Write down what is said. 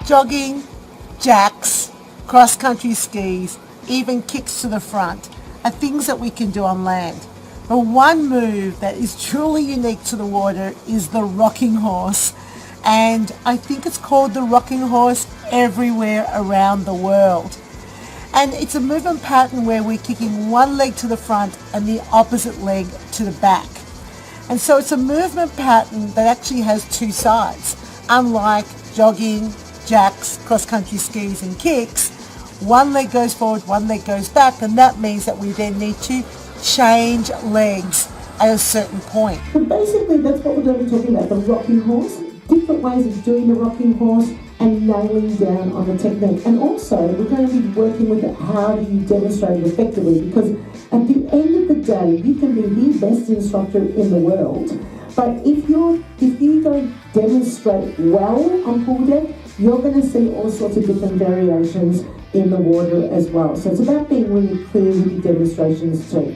Jogging, jacks, cross-country skis, even kicks to the front are things that we can do on land. But one move that is truly unique to the water is the rocking horse. And I think it's called the rocking horse everywhere around the world. And it's a movement pattern where we're kicking one leg to the front and the opposite leg to the back. And so it's a movement pattern that actually has two sides. Unlike jogging, jacks, cross-country skis and kicks, one leg goes forward, one leg goes back, and that means that we then need to change legs at a certain point. But basically that's what we're going to be talking about, the rocking horse, different ways of doing the rocking horse and nailing down on the technique. And also we're going to be working with how do you demonstrate it effectively, because at the end of the day you can be the best instructor in the world, but if you don't demonstrate well on pool deck, you're going to see all sorts of different variations in the water as well. So it's about being really clear with your demonstrations too.